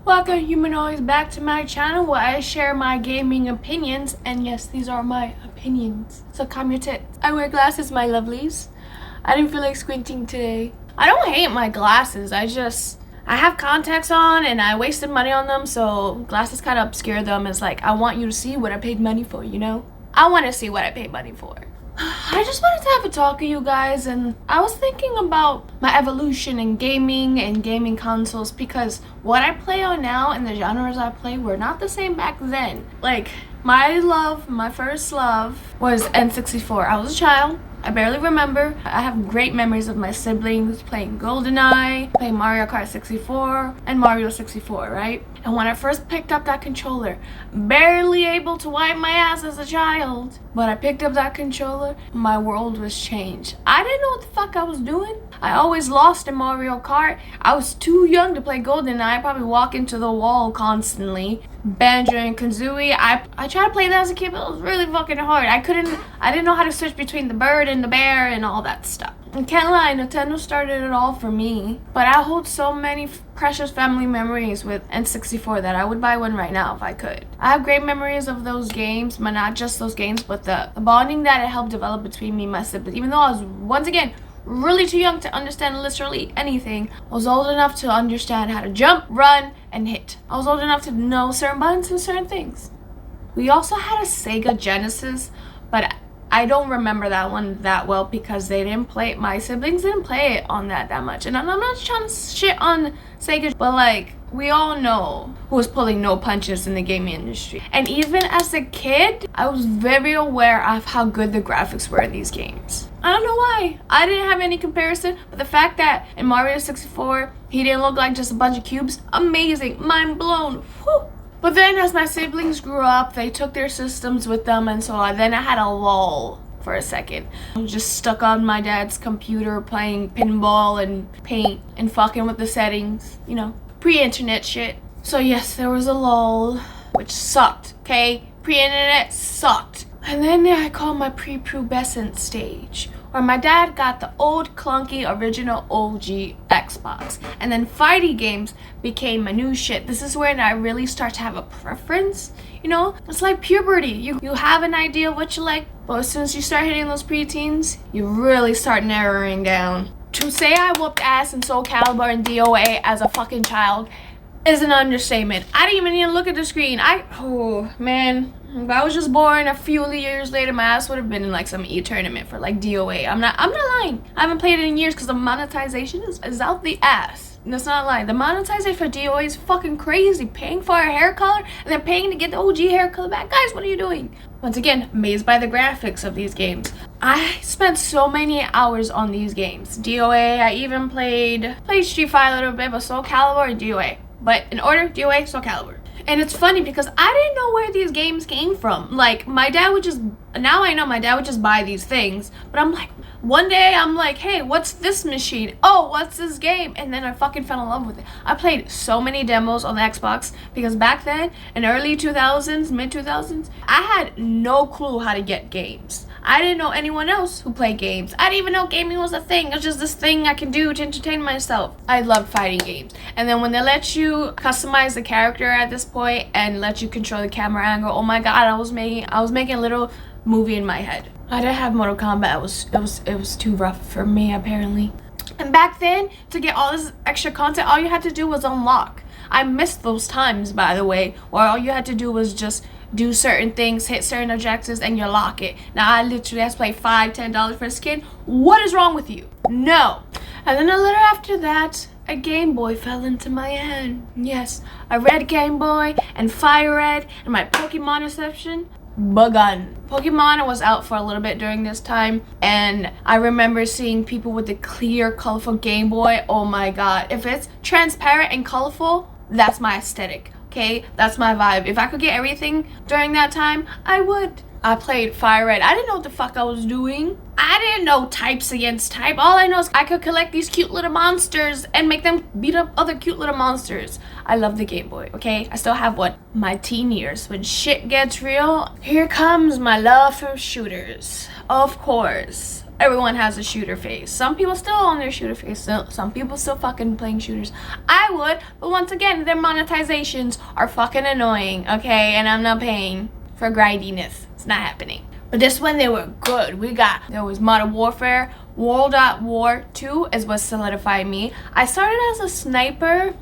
Welcome humanoids back to my channel where I share my gaming opinions, and yes, these are my opinions, so calm your tits. I wear glasses, my lovelies. I didn't feel like squinting today. I don't hate my glasses, I have contacts on and I wasted money on them, so glasses kind of obscure them. It's like, I want you to see what I paid money for, you know? I want to see what I paid money for. I just wanted to have a talk with you guys, and I was thinking about my evolution in gaming and gaming consoles, because what I play on now and the genres I play were not the same back then. Like, my first love was N64. I was a child. I barely remember. I have great memories of my siblings playing GoldenEye, playing Mario Kart 64, and Mario 64, right? And when I first picked up that controller, barely able to wipe my ass as a child, but I picked up that controller, my world was changed. I didn't know what the fuck I was doing. I always lost in Mario Kart. I was too young to play GoldenEye. I probably walk into the wall constantly. Banjo and Kazooie, I tried to play that as a kid, but it was really fucking hard. I didn't know how to switch between the bird and the bear and all that stuff. I can't lie, Nintendo started it all for me. But I hold so many precious family memories with N64 that I would buy one right now if I could. I have great memories of those games, but not just those games, but the bonding that it helped develop between me and my siblings. Even though I was, once again, really too young to understand literally anything, I was old enough to understand how to jump, run, and hit. I was old enough to know certain buttons and certain things. We also had a Sega Genesis, but I don't remember that one that well because they didn't play it. My siblings didn't play it on that much. And I'm not trying to shit on Sega, but like, we all know who was pulling no punches in the gaming industry. And even as a kid, I was very aware of how good the graphics were in these games. I don't know why. I didn't have any comparison, but the fact that in Mario 64, he didn't look like just a bunch of cubes, amazing, mind blown. Whew. But then as my siblings grew up, they took their systems with them, and so then I had a lull for a second. I was just stuck on my dad's computer playing pinball and paint and fucking with the settings, you know, pre-internet shit. So yes, there was a lull, which sucked, okay? Pre-internet sucked. And then I called my Prepubescent stage, where my dad got the old clunky original OG Xbox, and then fighting games became my new shit. This is when I really start to have a preference, you know? It's like puberty. You have an idea of what you like, but as soon as you start hitting those preteens, you really start narrowing down. To say I whooped ass in Soul Calibur and DOA as a fucking child is an understatement. I didn't even need to look at the screen. Oh man, if I was just born a few years later, my ass would have been in like some e-tournament for like DOA. I'm not lying. I haven't played it in years because the monetization is out the ass. That's not lying. The monetization for DOA is fucking crazy. Paying for a hair color and then paying to get the OG hair color back. Guys, what are you doing? Once again, amazed by the graphics of these games. I spent so many hours on these games. DOA, I even played Street Fighter a little bit, but Soul Calibur and DOA. But in order, DOA, Soul Calibur. And it's funny because I didn't know where these games came from. Like, my dad would just, now I know my dad would just buy these things. But I'm like, one day I'm like, hey, what's this machine? Oh, what's this game? And then I fucking fell in love with it. I played so many demos on the Xbox because back then, in early 2000s, mid 2000s, I had no clue how to get games. I didn't know anyone else who played games. I didn't even know gaming was a thing. It was just this thing I can do to entertain myself. I loved fighting games. And then when they let you customize the character at this point and let you control the camera angle, oh my god, I was making a little movie in my head. I didn't have Mortal Kombat. It was too rough for me apparently. And back then, to get all this extra content, all you had to do was unlock. I missed those times, by the way, where all you had to do was just do certain things, hit certain objectives, and you lock it. Now I literally have to pay $5-10 for a skin. What is wrong with you? No. And then a little after that, a Game Boy fell into my hand. Yes, a red Game Boy and Fire Red and my Pokemon reception begun. Pokemon was out for a little bit during this time, and I remember seeing people with the clear, colorful Game Boy. Oh my god. If it's transparent and colorful, that's my aesthetic. Okay, that's my vibe. If I could get everything during that time, I would. I played Fire Red. I didn't know what the fuck I was doing. I didn't know types against type. All I know is I could collect these cute little monsters and make them beat up other cute little monsters. I love the Game Boy, okay? I still have one. My teen years, when shit gets real, here comes my love for shooters. Of course. everyone has a shooter phase. Some people still on their shooter phase. Some people still fucking playing shooters. I would, but once again, their monetizations are fucking annoying, okay? And I'm not paying for grindiness. It's not happening. But this one, they were good. There was Modern Warfare. World at War 2 is what solidified me. I started as a sniper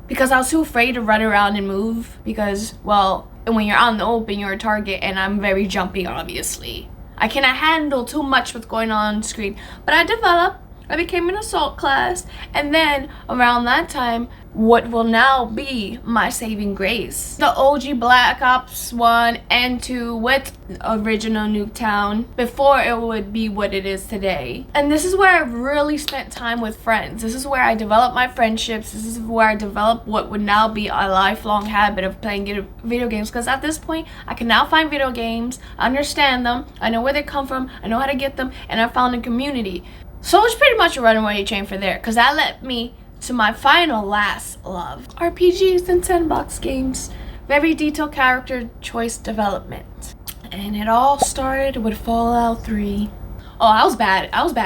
because I was too afraid to run around and move because, well, when you're out in the open, you're a target, and I'm very jumpy, obviously. I cannot handle too much what's going on screen. But I became an assault class, and then around that time, what will now be my saving grace, the OG Black Ops 1 and 2 with original Nuketown, before it would be what it is today. And this is where I really spent time with friends. This is where I developed my friendships. This is where I developed what would now be a lifelong habit of playing video games, because at this point I can now find video games, understand them, I know where they come from, I know how to get them, and I found a community. So it's pretty much a runaway train for there, because that led me to my final last love, RPGs and sandbox games. Very detailed character choice development. And it all started with Fallout 3. Oh, I was bad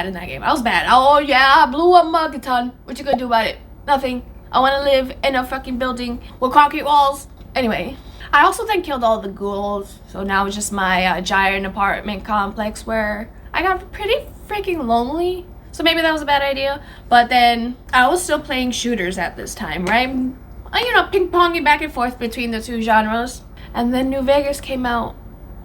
in that game. I was bad. Oh yeah, I blew up Mugaton. What you gonna do about it? Nothing. I wanna live in a fucking building with concrete walls. Anyway, I also then killed all the ghouls. So now it's just my giant apartment complex where I got pretty freaking lonely. So maybe that was a bad idea. But then I was still playing shooters at this time, right? You know, ping-ponging back and forth between the two genres. And then New Vegas came out,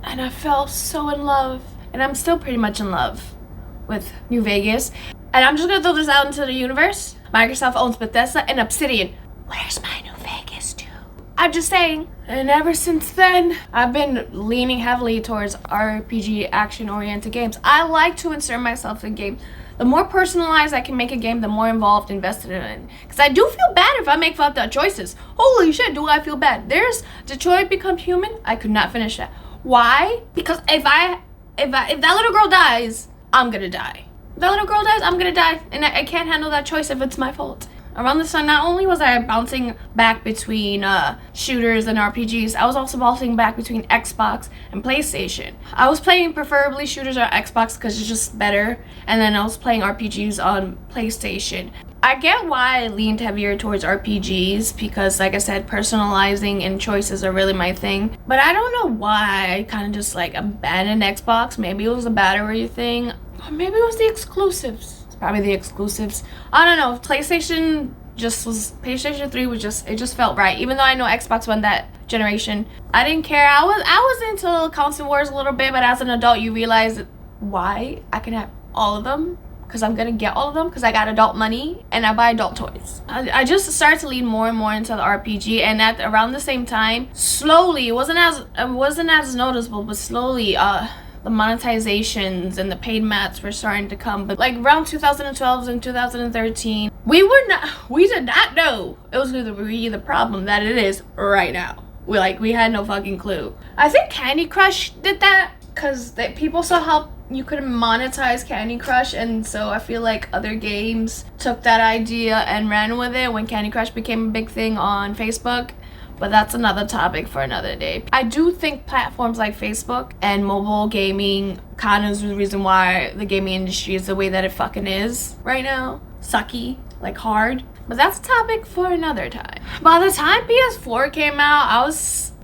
and I fell so in love. And I'm still pretty much in love with New Vegas. And I'm just gonna throw this out into the universe. Microsoft owns Bethesda and Obsidian. Where's my New Vegas to? I'm just saying. And ever since then, I've been leaning heavily towards RPG action-oriented games. I like to insert myself in games. The more personalized I can make a game, the more involved, invested in it. Because I do feel bad if I make fucked up choices. Holy shit, do I feel bad. There's Detroit Become Human. I could not finish that. Why? Because if that little girl dies, I'm gonna die. If that little girl dies, I'm gonna die. And I can't handle that choice if it's my fault. Around this time, not only was I bouncing back between shooters and RPGs, I was also bouncing back between Xbox and PlayStation. I was playing preferably shooters on Xbox because it's just better, and then I was playing RPGs on PlayStation. I get why I leaned heavier towards RPGs because, like I said, personalizing and choices are really my thing. But I don't know why I kind of just like abandoned Xbox. Maybe it was a battery thing, or maybe it was the exclusives. Probably the exclusives. I don't know. PlayStation 3 was it just felt right. Even though I know Xbox won that generation, I didn't care. I was into console wars a little bit, but as an adult, you realize why I can have all of them, because I'm gonna get all of them because I got adult money and I buy adult toys. I just started to lean more and more into the RPG, and at around the same time, slowly, it wasn't as noticeable, but slowly, the monetizations and the paid mats were starting to come. But like around 2012 and 2013, we did not know it was going to be the problem that it is right now. We had no fucking clue. I think Candy Crush did that because people saw how you could monetize Candy Crush, and so I feel like other games took that idea and ran with it when Candy Crush became a big thing on Facebook. But that's another topic for another day. I do think platforms like Facebook and mobile gaming kind of is the reason why the gaming industry is the way that it fucking is right now. Sucky, like hard. But that's a topic for another time. By the time PS4 came out,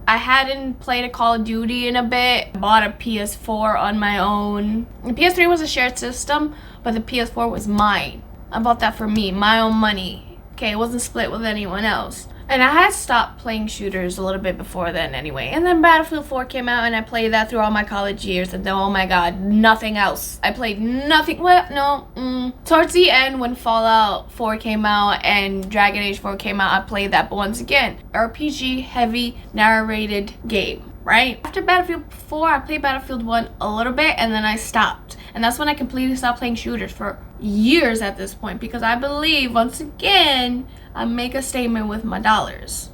I hadn't played a Call of Duty in a bit. I bought a PS4 on my own. The PS3 was a shared system, but the PS4 was mine. I bought that for me, my own money. Okay, it wasn't split with anyone else. And I had stopped playing shooters a little bit before then anyway. And then Battlefield 4 came out, and I played that through all my college years. And then, oh my god, nothing else. I played nothing. Towards the end, when Fallout 4 came out and Dragon Age 4 came out, I played that. But once again, RPG heavy narrated game, right? After Battlefield 4, I played Battlefield 1 a little bit, and then I stopped. And that's when I completely stopped playing shooters for years at this point, because I believe, once again, I make a statement with my dollars.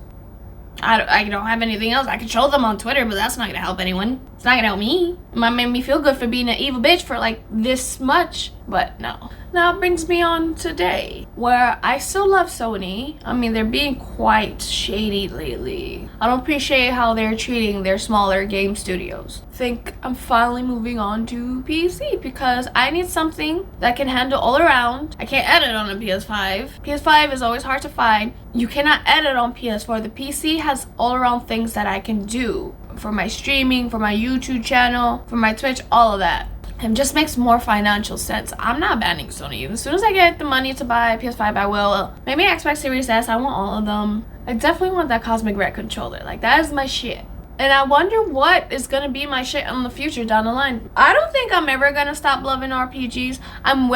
I don't have anything else. I can show them on Twitter, but that's not going to help anyone. It's not gonna help me. It might make me feel good for being an evil bitch for like this much, but no. Now it brings me on today, where I still love Sony. I mean, they're being quite shady lately. I don't appreciate how they're treating their smaller game studios. Think I'm finally moving on to PC because I need something that can handle all around. I can't edit on a PS5. PS5 is always hard to find. You cannot edit on PS4. The PC has all around things that I can do for my streaming, for my YouTube channel, for my Twitch, all of that. It just makes more financial sense. I'm not banning Sony. As soon as I get the money to buy a PS5, I will. Maybe Xbox Series S, I want all of them. I definitely want that Cosmic Red controller. Like, that is my shit. And I wonder what is gonna be my shit in the future down the line. I don't think I'm ever gonna stop loving RPGs. I'm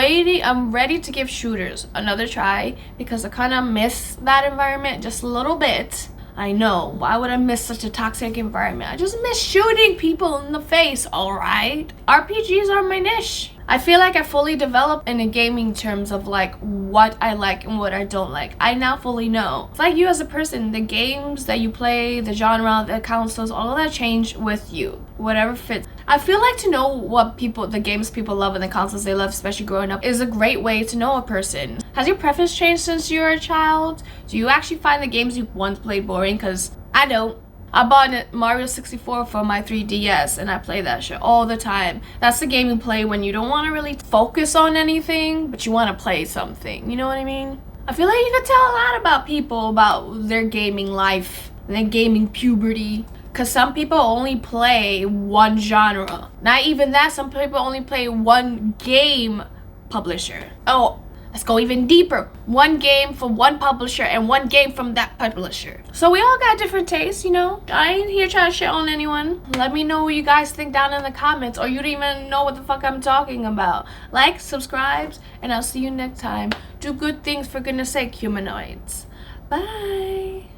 ready to give shooters another try because I kinda miss that environment just a little bit. I know, why would I miss such a toxic environment? I just miss shooting people in the face, alright? RPGs are my niche. I feel like I fully developed in a gaming terms of like what I like and what I don't like. I now fully know. It's like you as a person, the games that you play, the genre, the consoles, all of that change with you. Whatever fits. I feel like to know what the games people love and the consoles they love, especially growing up, is a great way to know a person. Has your preference changed since you were a child? Do you actually find the games you once played boring? Because I don't. I bought a Mario 64 for my 3DS and I play that shit all the time. That's the game you play when you don't want to really focus on anything, but you want to play something. You know what I mean? I feel like you can tell a lot about people, about their gaming life, their gaming puberty. Because some people only play one genre. Not even that, some people only play one game publisher. Oh, let's go even deeper. One game from one publisher and one game from that publisher. So we all got different tastes, you know? I ain't here trying to shit on anyone. Let me know what you guys think down in the comments, or you don't even know what the fuck I'm talking about. Like, subscribe, and I'll see you next time. Do good things for goodness sake, humanoids. Bye.